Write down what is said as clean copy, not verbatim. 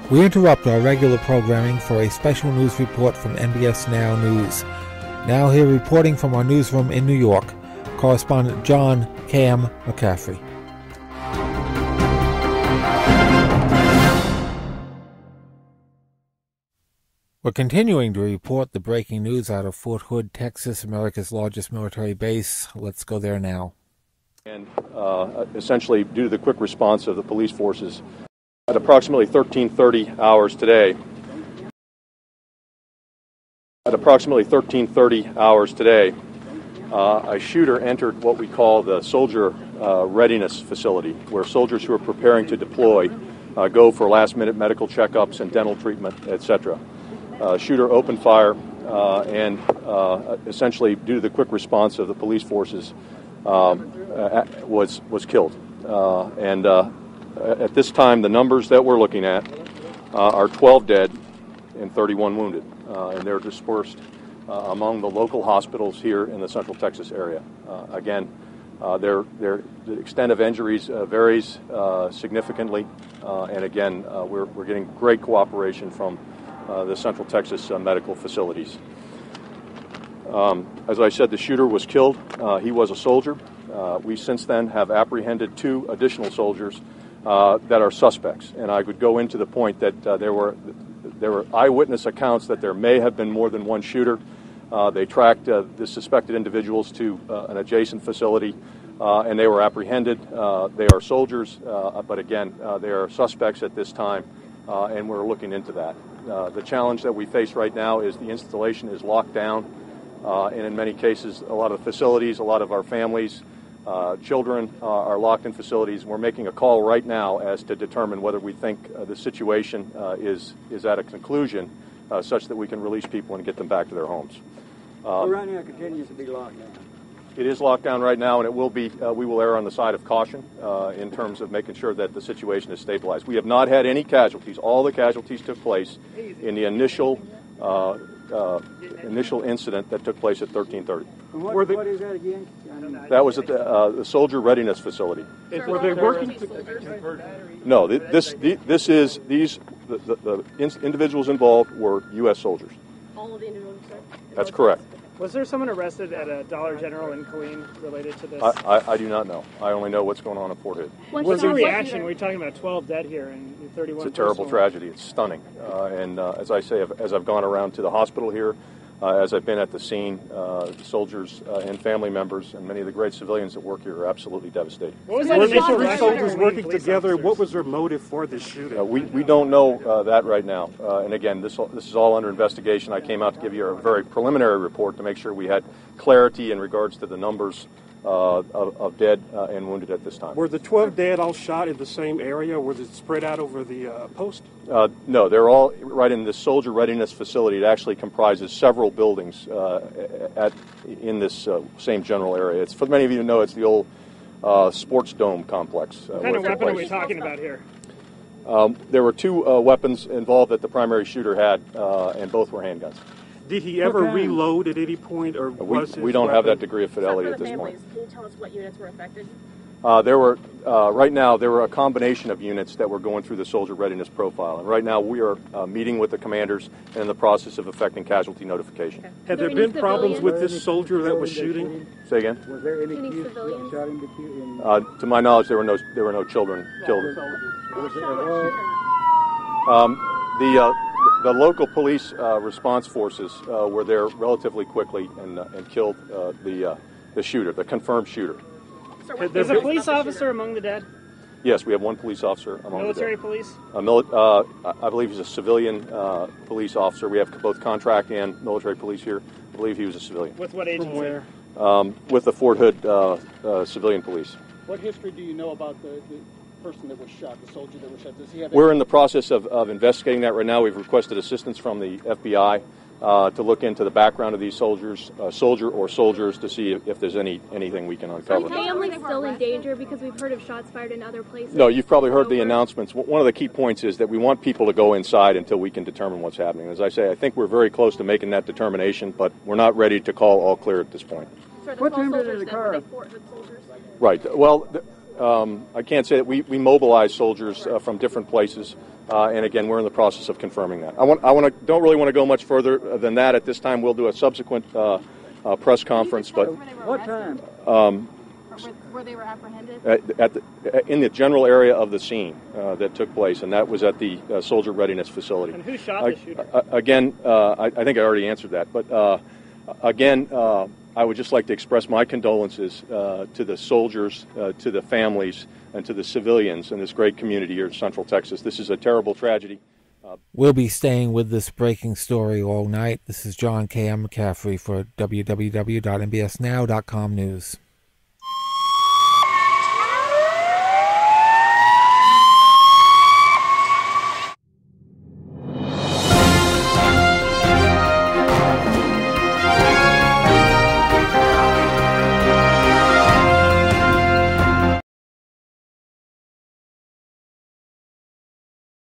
We interrupt our regular programming for a special news report from NBS Now News. Now here reporting from our newsroom in New York, correspondent John Cam McCaffrey. We're continuing to report the breaking news out of Fort Hood, Texas, America's largest military base. Let's go there now. And essentially, due to the quick response of the police forces, at approximately 13:30 hours today, a shooter entered what we call the soldier readiness facility, where soldiers who are preparing to deploy go for last-minute medical checkups and dental treatment, etc. Shooter opened fire and essentially, due to the quick response of the police forces, was killed. At this time, the numbers that we're looking at are 12 dead and 31 wounded, and they're dispersed among the local hospitals here in the Central Texas area. Again, the extent of injuries varies significantly, and again, we're getting great cooperation from the Central Texas medical facilities. As I said, the shooter was killed. He was a soldier. We since then have apprehended 2 additional soldiers that are suspects, and I would go into the point that there were eyewitness accounts that there may have been more than one shooter. They tracked the suspected individuals to an adjacent facility, and they were apprehended. They are soldiers, but again, they are suspects at this time, and we're looking into that. The challenge that we face right now is the installation is locked down, and in many cases, a lot of facilities, a lot of our families, children are locked in facilities. We're making a call right now as to determine whether we think the situation is at a conclusion such that we can release people and get them back to their homes. So right now it continues to be locked down. It is locked down right now, and it will be. We will err on the side of caution in terms of making sure that the situation is stabilized. We have not had any casualties. All the casualties took place in the initial incident that took place at 13:30. What is that again? That was at the soldier readiness facility. Were they working? No, the individuals involved were U.S. soldiers. All of the individuals, sir? That's correct. Was there someone arrested at a Dollar General in Killeen related to this? I do not know. I only know what's going on at Fort Hood. What's the reaction? We're talking about 12 dead here and 31. It's a terrible tragedy. It's stunning. And as I say, as I've gone around to the hospital here, as I've been at the scene, soldiers and family members and many of the great civilians that work here are absolutely devastated. What was Were the soldiers working together? What was their motive for this shooting? We don't know that right now. And again, this is all under investigation. I came out to give you a very preliminary report to make sure we had clarity in regards to the numbers of dead and wounded at this time. Were the 12 dead all shot in the same area? Were they spread out over the post? No, they're all right in this soldier readiness facility. It actually comprises several buildings in this same general area. It's, for many of you know, it's the old sports dome complex. What kind of weapon are we talking about here? There were 2 weapons involved that the primary shooter had, and both were handguns. Did he ever reload at any point, or we don't have that degree of fidelity at this point. Can you tell us what units were affected? There were right now there were a combination of units that were going through the soldier readiness profile, and right now we are meeting with the commanders and in the process of effecting casualty notification. Okay. Had there been problems with this soldier that was shooting? Say again? Was there any civilians shot in the to my knowledge, there were no children killed. The local police response forces were there relatively quickly and killed the shooter, the confirmed shooter. Is a police officer among the dead? Yes, we have one police officer among military the dead. Police? I believe he's a civilian police officer. We have both contract and military police here. I believe he was a civilian. With what agency? With the Fort Hood civilian police. What history do you know about the person that was shot, the soldier that was shot? Does he have? We're in the process of investigating that right now. We've requested assistance from the FBI to look into the background of these soldiers, soldiers, to see if there's anything we can uncover. Are families still in danger because we've heard of shots fired in other places? No, you've probably heard the announcements. One of the key points is that we want people to go inside until we can determine what's happening. As I say, I think we're very close to making that determination, but we're not ready to call all clear at this point. So what time did it occur? Fort Hood soldiers? Right. Well, I can't say that we mobilize soldiers from different places, and again, we're in the process of confirming that. Don't really want to go much further than that at this time. We'll do a subsequent press conference. But what time? Where they were apprehended? In the general area of the scene that took place, and that was at the Soldier Readiness Facility. And who shot the shooter? Again, I think I already answered that, but again, I would just like to express my condolences to the soldiers, to the families, and to the civilians in this great community here in Central Texas. This is a terrible tragedy. We'll be staying with this breaking story all night. This is John K.M. McCaffrey for www.mbsnow.com News.